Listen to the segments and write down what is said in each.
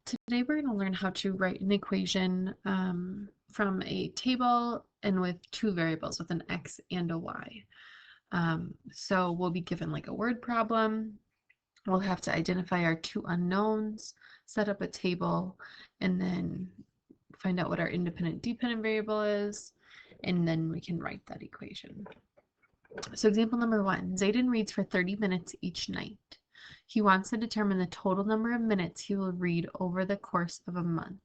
Today we're going to learn how to write an equation from a table and with two variables, with an x and a y. So we'll be given like a word problem. We'll have to identify our two unknowns, set up a table, and then find out what our independent dependent variable is, and then we can write that equation. So example number 1, Zayden reads for 30 minutes each night. He wants to determine the total number of minutes he will read over the course of a month.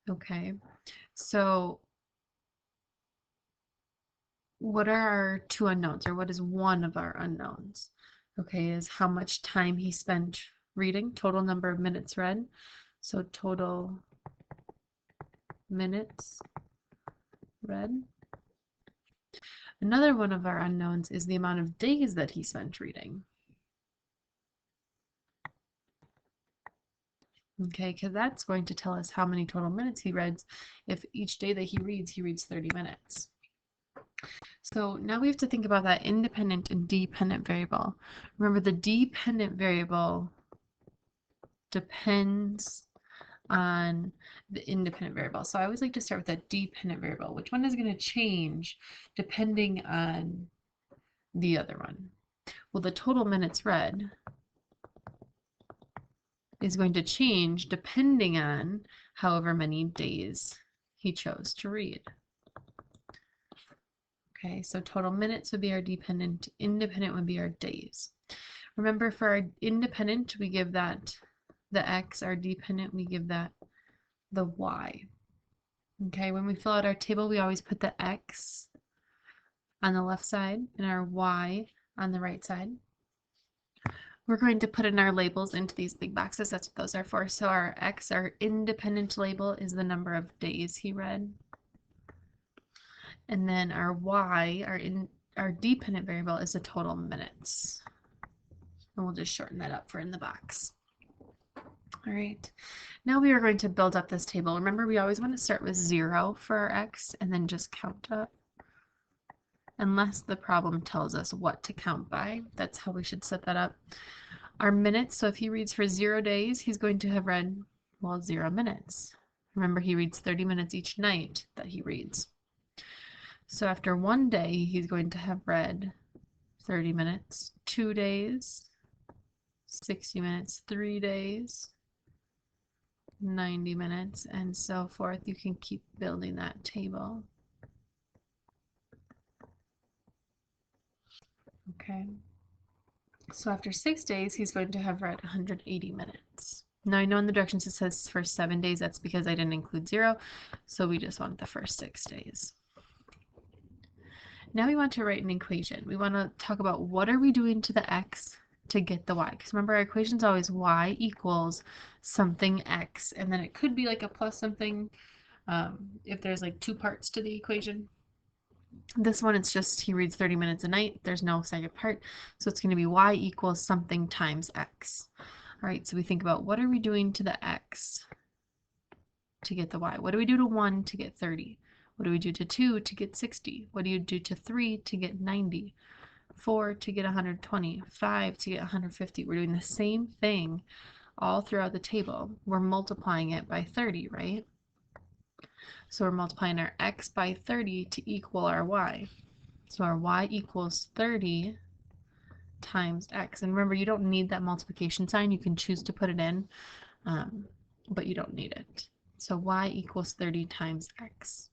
Okay, so what are our two unknowns, or what is one of our unknowns? Okay, is how much time he spent reading, total number of minutes read. So total minutes read. Another one of our unknowns is the amount of days that he spent reading. Okay, because that's going to tell us how many total minutes he reads. If each day that he reads 30 minutes. So now we have to think about that independent and dependent variable. Remember, the dependent variable depends on the independent variable. So I always like to start with that dependent variable. Which one is going to change depending on the other one? Well, the total minutes read is going to change depending on however many days he chose to read. Okay, so total minutes would be our dependent, independent would be our days. Remember, for our independent, we give that the x, our dependent, we give that the y. Okay, when we fill out our table, we always put the x on the left side and our y on the right side. We're going to put in our labels into these big boxes. That's what those are for. So our x, our independent label, is the number of days he read. And then our y, our dependent variable, is the total minutes. And we'll just shorten that up for in the box. All right, now we are going to build up this table. Remember, we always want to start with 0 for our x and then just count up. Unless the problem tells us what to count by. That's how we should set that up. Our minutes, so if he reads for 0 days, he's going to have read, well, 0 minutes. Remember, he reads 30 minutes each night that he reads. So after 1 day, he's going to have read 30 minutes, 2 days, 60 minutes, 3 days, 90 minutes, and so forth. You can keep building that table. Okay. So after 6 days, he's going to have read 180 minutes. Now I know in the directions it says for 7 days. That's because I didn't include 0. So we just want the first 6 days. Now we want to write an equation. We want to talk about what are we doing to the x to get the y. Because remember, our equation is always y equals something x. And then it could be like a plus something if there's like 2 parts to the equation. This one, it's just he reads 30 minutes a night. There's no second part. So it's going to be y equals something times x. All right, so we think about what are we doing to the x to get the y? What do we do to 1 to get 30? What do we do to 2 to get 60? What do you do to 3 to get 90? 4 to get 120? 5 to get 150? We're doing the same thing all throughout the table. We're multiplying it by 30, right? So we're multiplying our x by 30 to equal our y. So our y equals 30 times x. And remember, you don't need that multiplication sign. You can choose to put it in, but you don't need it. So y equals 30 times x.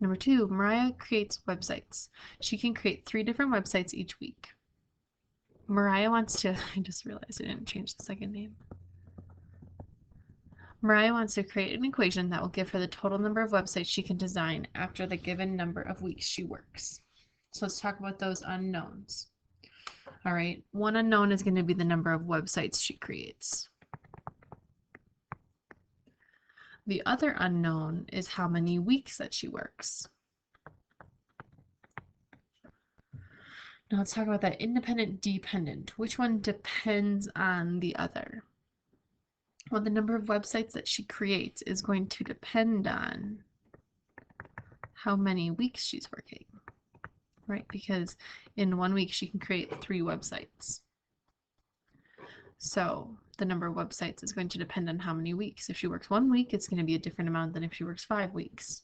Number 2, Mariah creates websites. She can create 3 different websites each week. Mariah wants to, I just realized I didn't change the second name. Mariah wants to create an equation that will give her the total number of websites she can design after the given number of weeks she works. So let's talk about those unknowns. All right, one unknown is going to be the number of websites she creates. The other unknown is how many weeks that she works. Now let's talk about that independent dependent. Which one depends on the other? Well, the number of websites that she creates is going to depend on how many weeks she's working, right? Because in 1 week she can create 3 websites. So the number of websites is going to depend on how many weeks. If she works 1 week, it's going to be a different amount than if she works 5 weeks.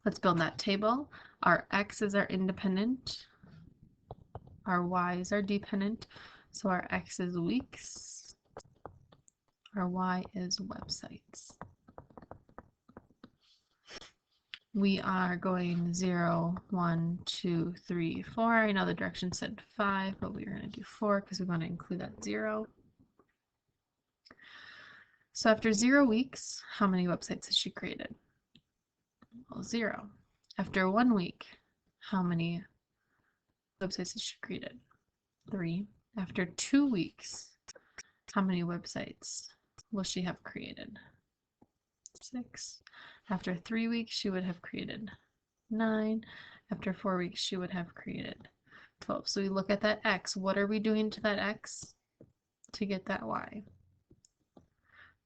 Let's build that table. Our X is our independent. Our Y is our dependent. So our X is weeks. Our Y is websites. We are going 0, 1, 2, 3, 4. I know the direction said 5, but we're going to do 4 because we want to include that 0. So after 0 weeks, how many websites has she created? Well, 0. After 1 week, how many websites has she created? 3. After 2 weeks, how many websites will she have created? 6. After 3 weeks, she would have created 9. After 4 weeks, she would have created 12. So we look at that X. What are we doing to that X to get that Y?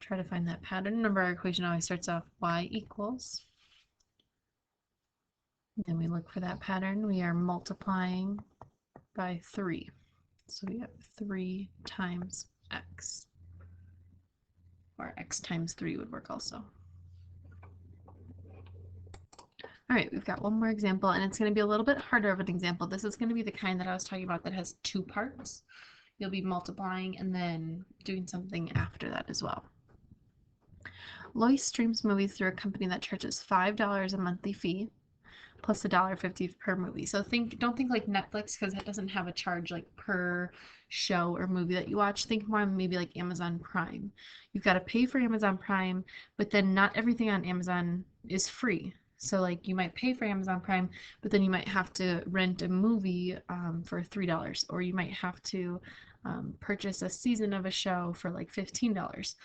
Try to find that pattern. Remember, our equation always starts off Y equals. Then we look for that pattern. We are multiplying by 3. So we have 3 times X. Or X times 3 would work also. All right, we've got one more example, and it's going to be a little bit harder of an example. This is going to be the kind that I was talking about that has 2 parts. You'll be multiplying and then doing something after that as well. Lois streams movies through a company that charges $5 a monthly fee plus $1.50 per movie. So don't think like Netflix, because it doesn't have a charge like per show or movie that you watch. Think more maybe like Amazon Prime. You've got to pay for Amazon Prime, but then not everything on Amazon is free. So like you might pay for Amazon Prime, but then you might have to rent a movie for $3, or you might have to purchase a season of a show for like $15.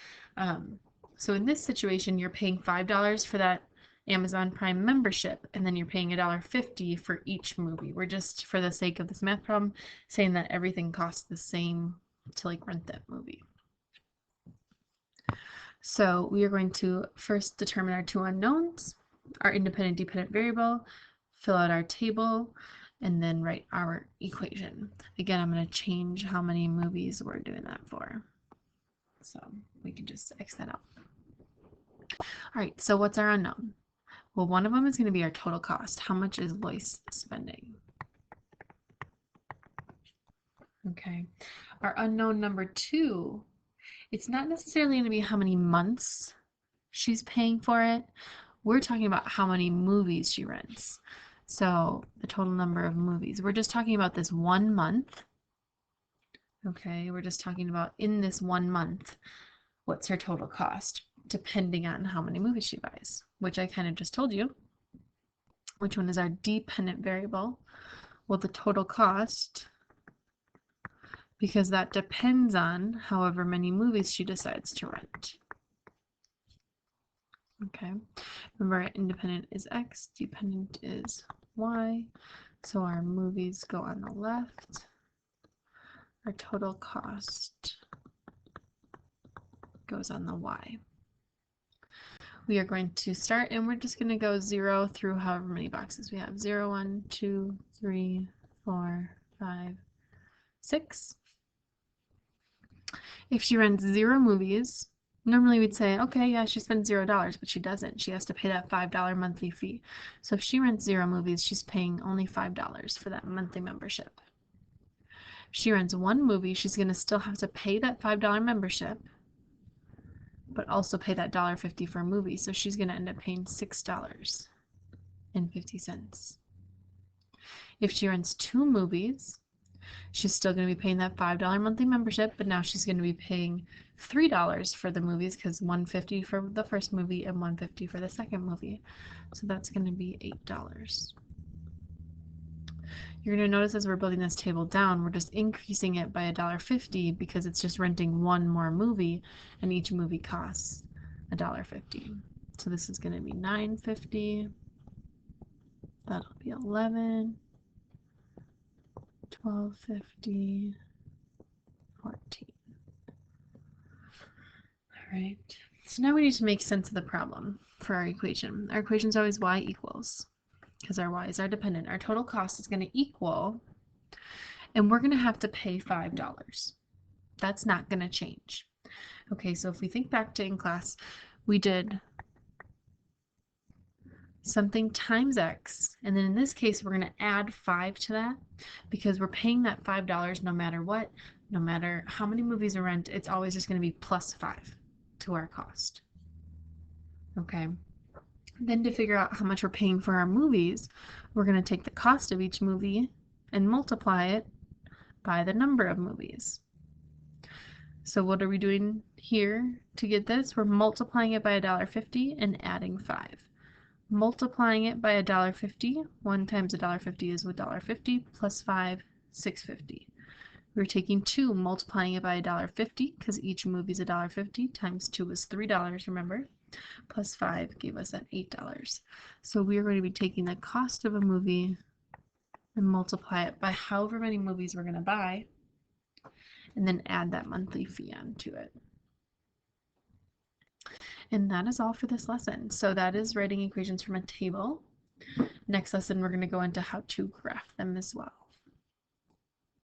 So in this situation, you're paying $5 for that Amazon Prime membership, and then you're paying $1.50 for each movie. We're just, for the sake of this math problem, saying that everything costs the same to like rent that movie. So we are going to first determine our 2 unknowns, our independent dependent variable, fill out our table, and then write our equation. Again, I'm going to change how many movies we're doing that for. So we can just X that out. All right, so what's our unknown? Well, one of them is going to be our total cost. How much is Lois spending? Okay. Our unknown number 2, it's not necessarily going to be how many months she's paying for it. We're talking about how many movies she rents. So the total number of movies. We're just talking about this 1 month. Okay, we're just talking about in this 1 month, what's her total cost, depending on how many movies she buys, which I kind of just told you. Which one is our dependent variable? Well, the total cost, because that depends on however many movies she decides to rent. Okay, remember independent is X, dependent is Y, so our movies go on the left. Our total cost goes on the Y. We are going to start, and we're just going to go 0 through however many boxes we have. 0, 1, 2, 3, 4, 5, 6. If she rents 0 movies, normally we'd say, okay, yeah, she spends $0, but she doesn't. She has to pay that $5 monthly fee. So if she rents 0 movies, she's paying only $5 for that monthly membership. If she rents 1 movie, she's going to still have to pay that $5 membership, but also pay that $1.50 for a movie. So she's going to end up paying $6.50. If she rents 2 movies, she's still going to be paying that $5 monthly membership, but now she's going to be paying $3 for the movies, because $1.50 for the first movie and $1.50 for the second movie. So that's going to be $8. You're going to notice as we're building this table down, we're just increasing it by $1.50 because it's just renting 1 more movie, and each movie costs $1.50. So this is going to be $9.50. That'll be $11. $12.50, $14. All right, so now we need to make sense of the problem for our equation. Our equation is always Y equals, because our Y is our dependent. Our total cost is going to equal, and we're going to have to pay $5. That's not going to change. Okay, so if we think back to in class, we did something times X, and then in this case, we're going to add 5 to that because we're paying that $5 no matter what, no matter how many movies we rent, it's always just going to be plus 5 to our cost. Okay. Then to figure out how much we're paying for our movies, we're going to take the cost of each movie and multiply it by the number of movies. So what are we doing here to get this? We're multiplying it by $1.50 and adding 5. Multiplying it by $1.50, 1 times $1.50 is $1.50 plus 5, $6.50. We're taking 2, multiplying it by $1.50 because each movie is $1.50 times 2 is $3, remember? Plus 5 gave us that $8. So we are going to be taking the cost of a movie and multiply it by however many movies we're going to buy, and then add that monthly fee onto it. And that is all for this lesson. So that is writing equations from a table. Next lesson, we're going to go into how to graph them as well.